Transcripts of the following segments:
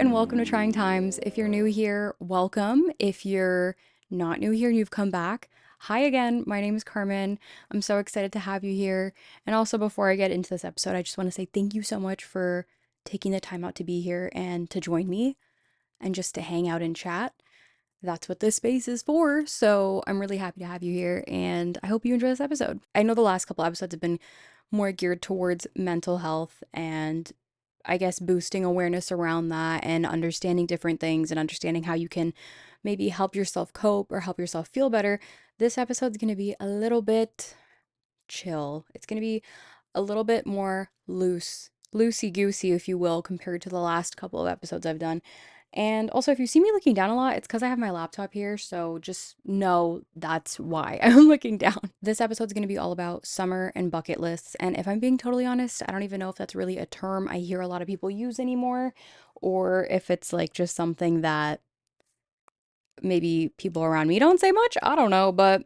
and welcome to Trying Times. If you're new here, welcome. If you're not new here and you've come back, hi again. My name is Carmen. I'm so excited to have you here. And also, before I get into this episode, I just want to say thank you so much for taking the time out to be here and to join me and just to hang out and chat. That's what this space is for. So I'm really happy to have you here and I hope you enjoy this episode. I know the last couple episodes have been more geared towards mental health and I guess boosting awareness around that and understanding different things and understanding how you can maybe help yourself cope or help yourself feel better. This episode's going to be a little bit chill. It's going to be a little bit more loosey goosey, if you will, compared to the last couple of episodes I've done. And also, if you see me looking down a lot, it's because I have my laptop here, so just know that's why I'm looking down. This episode's going to be all about summer and bucket lists, and if I'm being totally honest, I don't even know if that's really a term I hear a lot of people use anymore, or if it's like just something that maybe people around me don't say much. I don't know, but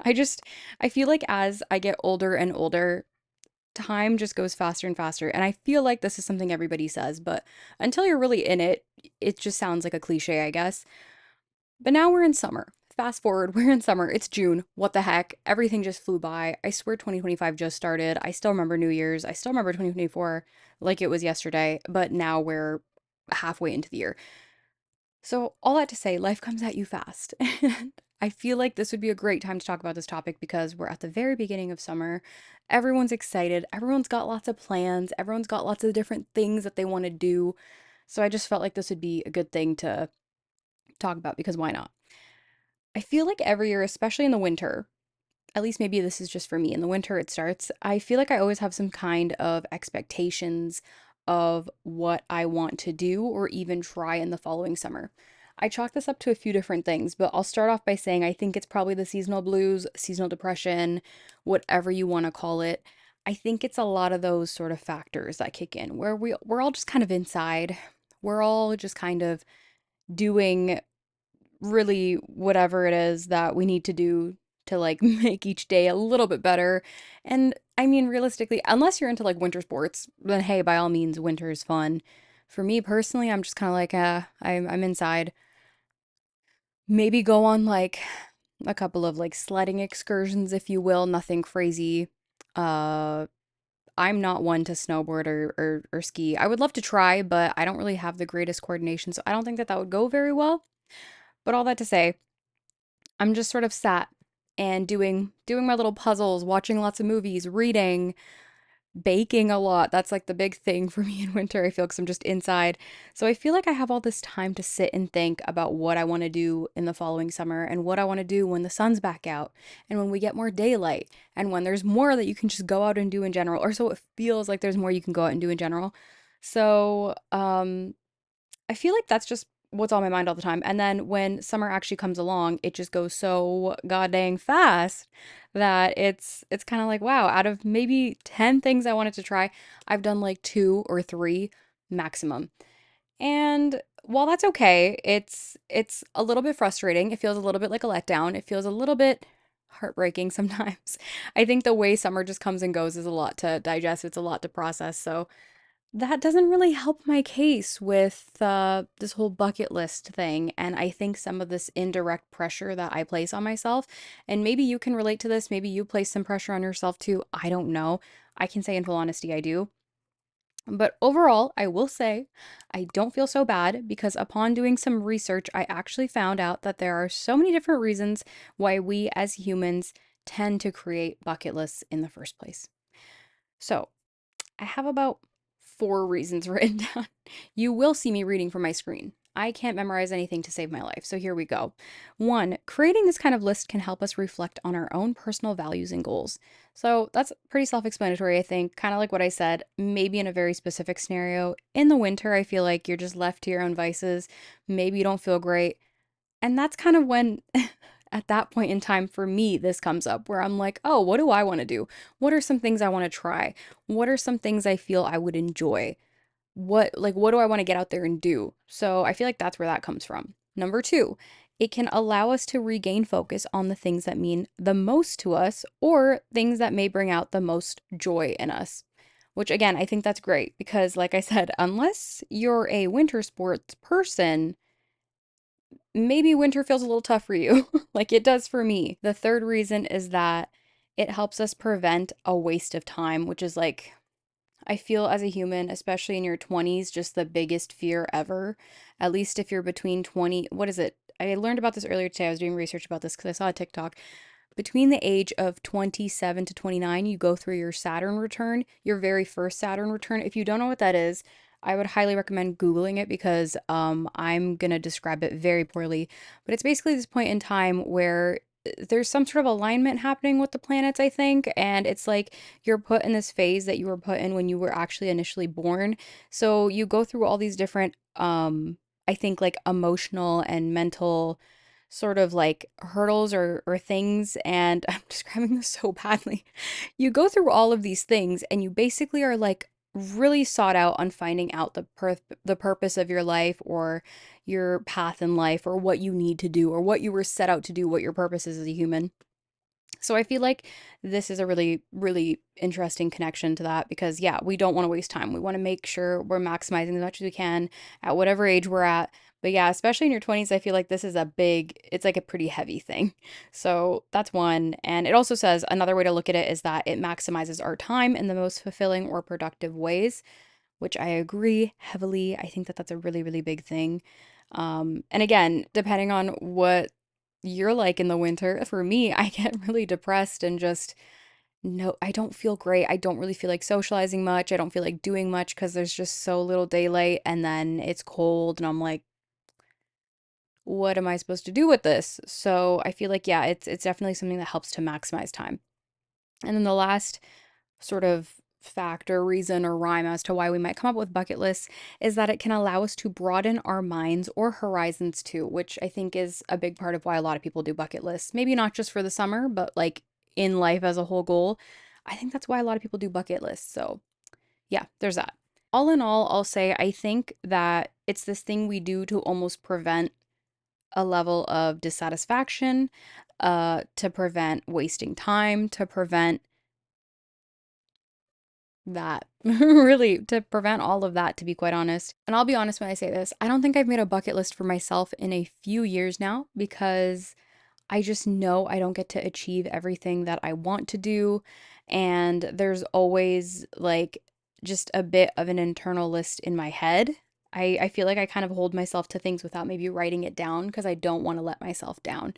I feel like as I get older and older, time just goes faster and faster. And I feel like this is something everybody says, but until you're really in it, it just sounds like a cliche, I guess. But now we're in summer. Fast forward, we're in summer. It's June. What the heck? Everything just flew by. I swear 2025 just started. I still remember New Year's. I still remember 2024 like it was yesterday, but now we're halfway into the year. So, all that to say, life comes at you fast. And I feel like this would be a great time to talk about this topic because we're at the very beginning of summer. Everyone's excited. Everyone's got lots of plans. Everyone's got lots of different things that they want to do. So, I just felt like this would be a good thing to talk about because why not? I feel like every year, especially in the winter, at least maybe this is just for me, in the winter it starts, I feel like I always have some kind of expectations of what I want to do or even try in the following summer. I chalk this up to a few different things, but I'll start off by saying I think it's probably the seasonal blues, seasonal depression, whatever you want to call it. I think it's a lot of those sort of factors that kick in where we're all just kind of inside. We're all just kind of doing really whatever it is that we need to do to like make each day a little bit better. And I mean, realistically, unless you're into like winter sports, then hey, by all means, winter is fun. For me personally, I'm just kind of like, I'm inside. Maybe go on like a couple of like sledding excursions, if you will, nothing crazy. Uh, I'm not one to snowboard or ski. I would love to try, but I don't really have the greatest coordination, so I don't think that that would go very well. But all that to say, I'm just sort of sat and doing my little puzzles, watching lots of movies, reading, baking a lot. That's like the big thing for me in winter, I feel, because I'm just inside. So I feel like I have all this time to sit and think about what I want to do in the following summer and what I want to do when the sun's back out and when we get more daylight and when there's more that you can just go out and do in general, or so it feels like there's more you can go out and do in general. So, I feel like that's just what's on my mind all the time. And then when summer actually comes along, it just goes so god dang fast that it's kind of like, wow, out of maybe 10 things I wanted to try, I've done like 2 or 3 maximum. And while that's okay, it's a little bit frustrating. It feels a little bit like a letdown. It feels a little bit heartbreaking sometimes. I think the way summer just comes and goes is a lot to digest. It's a lot to process. So that doesn't really help my case with this whole bucket list thing. And I think some of this indirect pressure that I place on myself, and maybe you can relate to this, maybe you place some pressure on yourself too. I don't know. I can say in full honesty, I do. But overall, I will say I don't feel so bad because upon doing some research, I actually found out that there are so many different reasons why we as humans tend to create bucket lists in the first place. So, I have about 4 reasons written down. You will see me reading from my screen. I can't memorize anything to save my life, so here we go. 1, creating this kind of list can help us reflect on our own personal values and goals. So that's pretty self explanatory, I think. Kind of like what I said, maybe in a very specific scenario. In the winter, I feel like you're just left to your own vices. Maybe you don't feel great. And that's kind of when, at that point in time, for me, this comes up where I'm like, oh, what do I want to do? What are some things I want to try? What are some things I feel I would enjoy? What do I want to get out there and do? So I feel like that's where that comes from. Number 2, it can allow us to regain focus on the things that mean the most to us or things that may bring out the most joy in us. which again, I think that's great because, like I said, unless you're a winter sports person, maybe winter feels a little tough for you, like it does for me. The third reason is that it helps us prevent a waste of time, which is like, I feel as a human, especially in your 20s, just the biggest fear ever. At least if you're between 20, what is it? I learned about this earlier today. I was doing research about this because I saw a TikTok. Between the age of 27 to 29, you go through your Saturn return, your very first Saturn return. If you don't know what that is, I would highly recommend Googling it because I'm going to describe it very poorly. But it's basically this point in time where there's some sort of alignment happening with the planets, I think. And it's like you're put in this phase that you were put in when you were actually initially born. So you go through all these different, I think, like emotional and mental sort of like hurdles or things, and I'm describing this so badly. You go through all of these things and you basically are like really sought out on finding out the purpose of your life or your path in life or what you need to do or what you were set out to do, what your purpose is as a human. So I feel like this is a really, really interesting connection to that because, yeah, we don't want to waste time. We want to make sure we're maximizing as much as we can at whatever age we're at. But yeah, especially in your 20s, I feel like this is it's like a pretty heavy thing. So that's one. And it also says another way to look at it is that it maximizes our time in the most fulfilling or productive ways, which I agree heavily. I think that that's a really, really big thing. And again, depending on what you're like in the winter, for me, I get really depressed and just no, I don't feel great. I don't really feel like socializing much. I don't feel like doing much because there's just so little daylight and then it's cold and I'm like, what am I supposed to do with this? So I feel like yeah, it's definitely something that helps to maximize time. And then the last sort of factor, reason, or rhyme as to why we might come up with bucket lists is that it can allow us to broaden our minds or horizons too, which I think is a big part of why a lot of people do bucket lists. Maybe not just for the summer, but like in life as a whole goal. I think that's why a lot of people do bucket lists. So, yeah, there's that. All in all, I'll say I think that it's this thing we do to almost prevent a level of dissatisfaction, to prevent wasting time, to prevent that really to prevent all of that, to be quite honest. And I'll be honest when I say this, I don't think I've made a bucket list for myself in a few years now because I just know I don't get to achieve everything that I want to do, and there's always like just a bit of an internal list in my head. I feel like I kind of hold myself to things without maybe writing it down because I don't want to let myself down.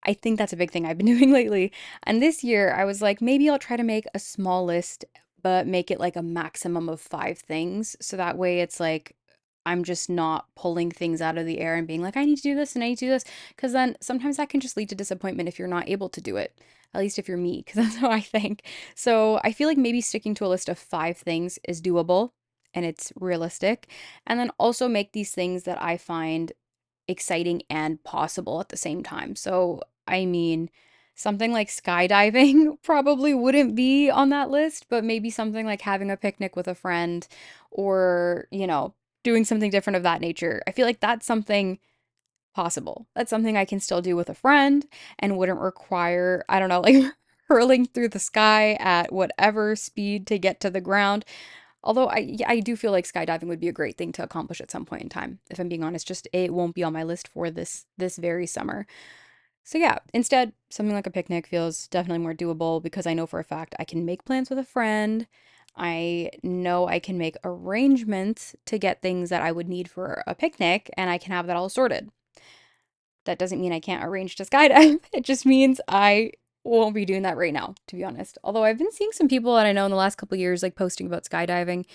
I think that's a big thing I've been doing lately. And this year, I was like, maybe I'll try to make a small list, but make it like a maximum of 5 things. So that way it's like, I'm just not pulling things out of the air and being like, I need to do this and I need to do this. Because then sometimes that can just lead to disappointment if you're not able to do it. At least if you're me, because that's how I think. So I feel like maybe sticking to a list of 5 things is doable and it's realistic. And then also make these things that I find exciting and possible at the same time. So, I mean, something like skydiving probably wouldn't be on that list, but maybe something like having a picnic with a friend or, doing something different of that nature. I feel like that's something possible. That's something I can still do with a friend and wouldn't require, I don't know, like hurling through the sky at whatever speed to get to the ground. Although I do feel like skydiving would be a great thing to accomplish at some point in time. If I'm being honest, just it won't be on my list for this very summer. So yeah, instead, something like a picnic feels definitely more doable because I know for a fact I can make plans with a friend. I know I can make arrangements to get things that I would need for a picnic and I can have that all sorted. That doesn't mean I can't arrange to skydive. It just means I won't be doing that right now, to be honest. Although I've been seeing some people that I know in the last couple of years like posting about skydiving,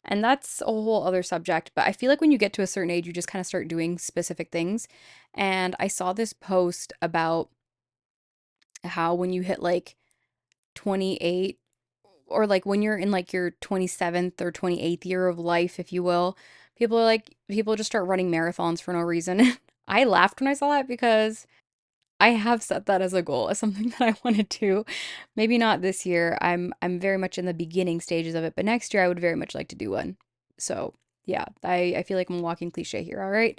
and that's a whole other subject. But I feel like when you get to a certain age, you just kind of start doing specific things. And I saw this post about how when you hit like 28 or like when you're in like your 27th or 28th year of life, if you will, people just start running marathons for no reason. I laughed when I saw that because I have set that as a goal, as something that I want to do. Maybe not this year. I'm very much in the beginning stages of it, but next year I would very much like to do one. So yeah, I feel like I'm a walking cliche here, all right?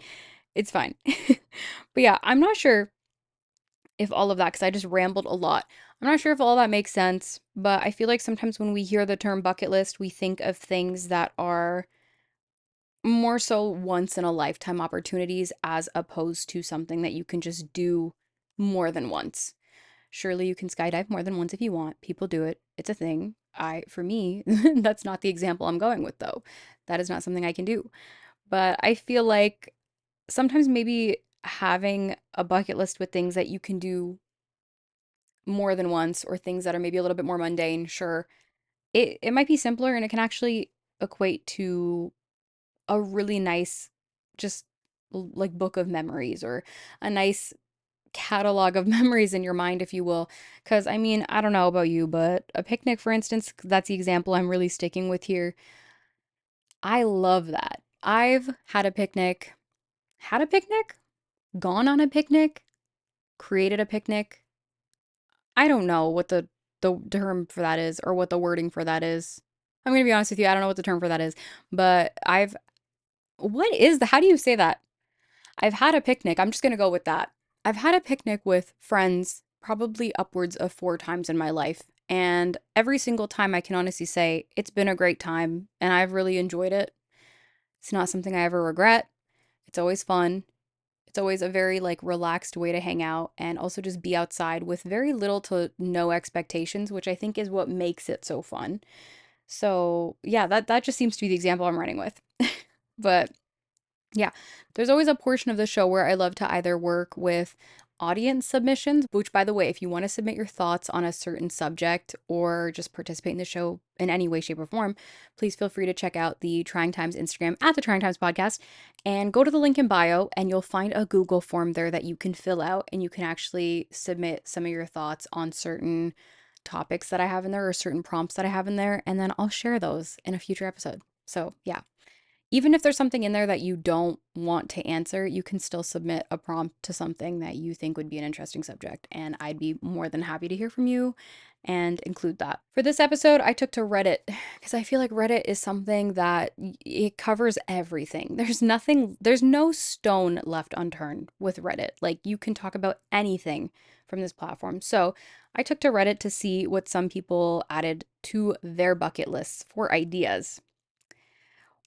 It's fine. But yeah, I'm not sure if all of that, because I just rambled a lot. I'm not sure if all that makes sense, but I feel like sometimes when we hear the term bucket list, we think of things that are more so once in a lifetime opportunities as opposed to something that you can just do more than once. Surely you can skydive more than once if you want. People do it. It's a thing. For me, that's not the example I'm going with though. That is not something I can do. But I feel like sometimes maybe having a bucket list with things that you can do more than once or things that are maybe a little bit more mundane, sure. It might be simpler and it can actually equate to a really nice just like book of memories or a nice catalog of memories in your mind, if you will. Because I mean, I don't know about you, but a picnic, for instance, that's the example I'm really sticking with here. I love that. I've had a picnic, gone on a picnic, created a picnic. I don't know what the term for that is or what the wording for that is. I'm gonna be honest with you, I don't know what the term for that is. But what is the how do you say that? I've had a picnic. I'm just going to go with that. I've had a picnic with friends probably upwards of 4 times in my life. And every single time I can honestly say it's been a great time and I've really enjoyed it. It's not something I ever regret. It's always fun. It's always a very like relaxed way to hang out and also just be outside with very little to no expectations, which I think is what makes it so fun. So, yeah, that just seems to be the example I'm running with. But yeah, there's always a portion of the show where I love to either work with audience submissions, which, by the way, if you want to submit your thoughts on a certain subject or just participate in the show in any way, shape, or form, please feel free to check out the Trying Times Instagram at the Trying Times Podcast and go to the link in bio, and you'll find a Google form there that you can fill out and you can actually submit some of your thoughts on certain topics that I have in there or certain prompts that I have in there, and then I'll share those in a future episode. So, yeah. Even if there's something in there that you don't want to answer, you can still submit a prompt to something that you think would be an interesting subject, and I'd be more than happy to hear from you and include that. For this episode, I took to Reddit because I feel like Reddit is something that it covers everything. There's no stone left unturned with Reddit. Like you can talk about anything from this platform. So, I took to Reddit to see what some people added to their bucket lists for ideas.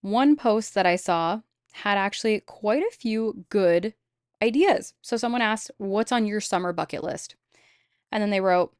One post that I saw had actually quite a few good ideas. So someone asked, "What's on your summer bucket list?" And then they wrote,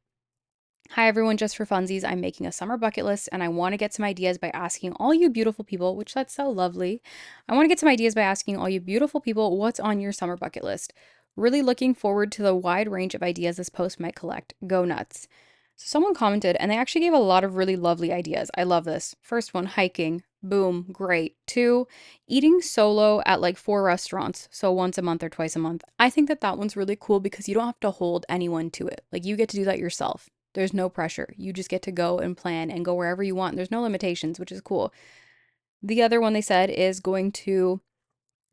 "Hi everyone, just for funsies, I'm making a summer bucket list and I want to get some ideas by asking all you beautiful people," which that's so lovely. "I want to get some ideas by asking all you beautiful people what's on your summer bucket list. Really looking forward to the wide range of ideas this post might collect. Go nuts." So someone commented and they actually gave a lot of really lovely ideas. I love this. First one, hiking. Boom, great. Two, eating solo at like 4 restaurants, so once a month or twice a month. I think that that one's really cool because you don't have to hold anyone to it. Like you get to do that yourself. There's no pressure. You just get to go and plan and go wherever you want. There's no limitations, which is cool. The other one they said is going to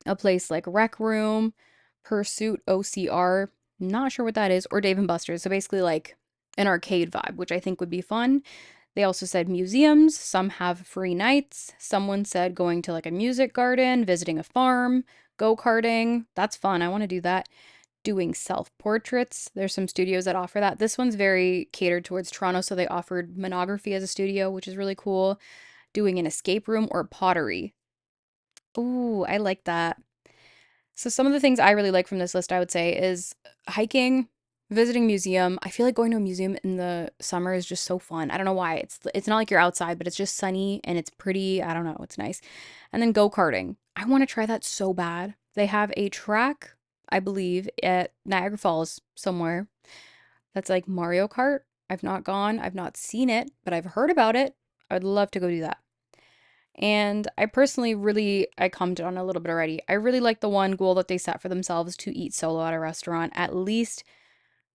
a place like Rec Room, Pursuit OCR, not sure what that is, or Dave and Buster's. So basically like an arcade vibe, which I think would be fun. They also said museums, some have free nights. Someone said going to like a music garden, visiting a farm, go-karting. That's fun. I want to do that. Doing self-portraits. There's some studios that offer that. This one's very catered towards Toronto, so they offered monography as a studio, which is really cool. Doing an escape room or pottery. Ooh, I like that. So some of the things I really like from this list, I would say, is hiking, visiting museum. I feel like going to a museum in the summer is just so fun. I don't know why. It's not like you're outside, but it's just sunny and it's pretty. I don't know, it's nice. And then go-karting. I want to try that so bad. They have a track, I believe, at Niagara Falls somewhere. That's like Mario Kart. I've not gone, I've not seen it, but I've heard about it. I'd love to go do that. And I personally really, I commented on it a little bit already. I really like the one goal that they set for themselves to eat solo at a restaurant at least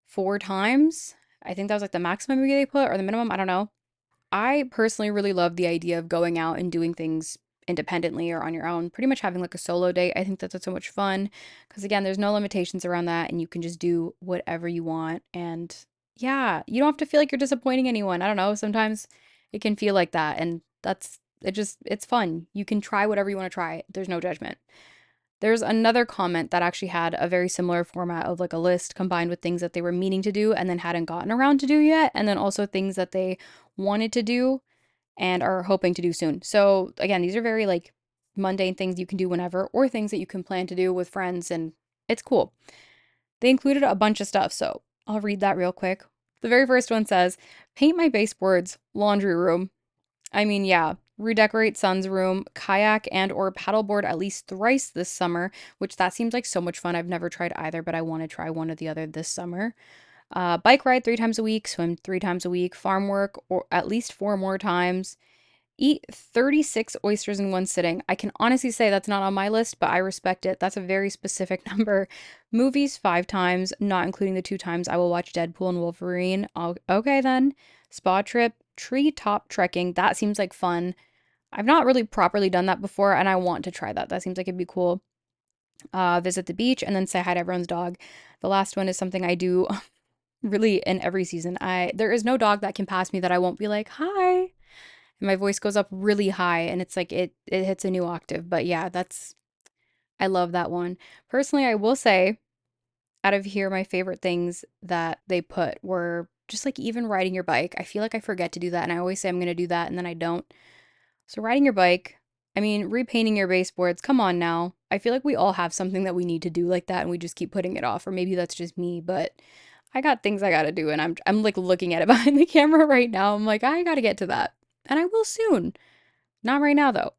4 times. I think that was like the maximum maybe they put or the minimum. I don't know. I personally really love the idea of going out and doing things independently or on your own, pretty much having like a solo date. I think that's so much fun because, again, there's no limitations around that and you can just do whatever you want. And yeah, you don't have to feel like you're disappointing anyone. I don't know. Sometimes it can feel like that. And it's fun. You can try whatever you want to try. There's no judgment. There's another comment that actually had a very similar format of like a list combined with things that they were meaning to do and then hadn't gotten around to do yet, and then also things that they wanted to do and are hoping to do soon. So, again, these are very like mundane things you can do whenever or things that you can plan to do with friends, and it's cool. They included a bunch of stuff, so I'll read that real quick. The very first one says, paint my baseboards, laundry room. I mean, yeah, redecorate son's room, kayak and or paddleboard at least thrice this summer, which that seems like so much fun. I've never tried either, but I want to try one or the other this summer. Bike ride 3 times a week, swim 3 times a week, farm work or at least 4 more times. Eat 36 oysters in one sitting. I can honestly say that's not on my list, but I respect it. That's a very specific number. Movies 5 times, not including the 2 times I will watch Deadpool and Wolverine. Okay then. Spa trip, tree top trekking. That seems like fun. I've not really properly done that before, and I want to try that. That seems like it'd be cool. Visit the beach and then say hi to everyone's dog. The last one is something I do really in every season. There is no dog that can pass me that I won't be like, hi. And my voice goes up really high and it's like it hits a new octave. But yeah, that's I love that one. Personally, I will say out of here my favorite things that they put were just like even riding your bike. I feel like I forget to do that and I always say I'm going to do that and then I don't. So riding your bike, I mean, repainting your baseboards, come on now. I feel like we all have something that we need to do like that and we just keep putting it off or maybe that's just me, but I got things I got to do and I'm like looking at it behind the camera right now. I'm like I got to get to that. And I will soon. Not right now, though.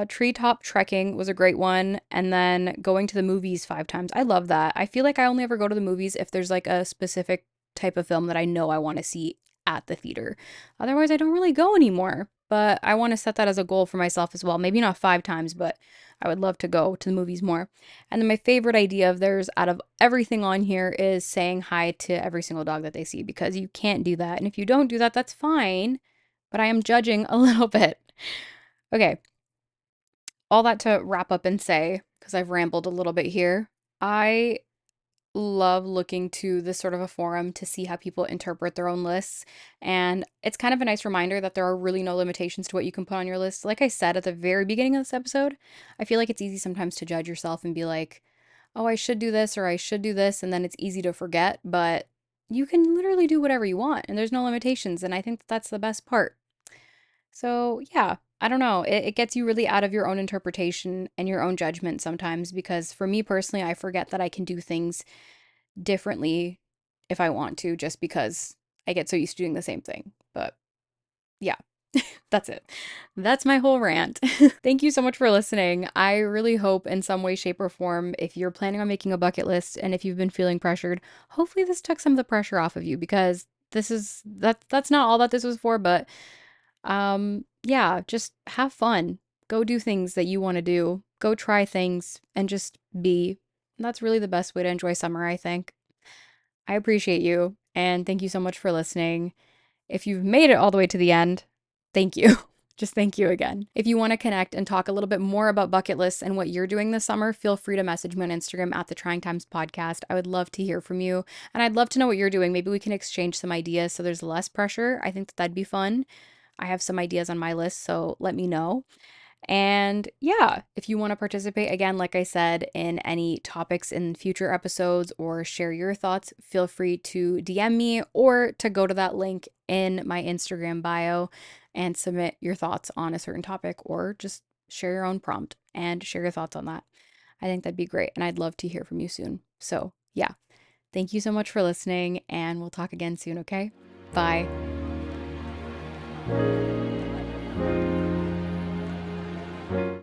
Treetop trekking was a great one. And then going to the movies 5 times. I love that. I feel like I only ever go to the movies if there's like a specific type of film that I know I want to see at the theater. Otherwise, I don't really go anymore. But I want to set that as a goal for myself as well. Maybe not 5 times, but I would love to go to the movies more. And then my favorite idea of theirs out of everything on here is saying hi to every single dog that they see because you can't do that. And if you don't do that, that's fine. But I am judging a little bit. Okay, all that to wrap up and say, because I've rambled a little bit here, I love looking to this sort of a forum to see how people interpret their own lists. And it's kind of a nice reminder that there are really no limitations to what you can put on your list. Like I said at the very beginning of this episode, I feel like it's easy sometimes to judge yourself and be like, oh, I should do this or I should do this. And then it's easy to forget. But you can literally do whatever you want and there's no limitations. And I think that's the best part. So, yeah, I don't know. It gets you really out of your own interpretation and your own judgment sometimes because for me personally, I forget that I can do things differently if I want to just because I get so used to doing the same thing. But yeah, that's it. That's my whole rant. Thank you so much for listening. I really hope in some way, shape, or form, if you're planning on making a bucket list and if you've been feeling pressured, hopefully this took some of the pressure off of you because that's not all that this was for, but yeah, just have fun. Go do things that you want to do. Go try things and just be. That's really the best way to enjoy summer, I think. I appreciate you and thank you so much for listening. If you've made it all the way to the end, thank you. Just thank you again. If you want to connect and talk a little bit more about bucket lists and what you're doing this summer, feel free to message me on Instagram at the Trying Times Podcast. I would love to hear from you and I'd love to know what you're doing. Maybe we can exchange some ideas so there's less pressure. I think that that'd be fun. I have some ideas on my list, so let me know. And yeah, if you want to participate again, like I said, in any topics in future episodes or share your thoughts, feel free to DM me or to go to that link in my Instagram bio and submit your thoughts on a certain topic or just share your own prompt and share your thoughts on that. I think that'd be great. And I'd love to hear from you soon. So yeah, thank you so much for listening and we'll talk again soon, okay? Bye.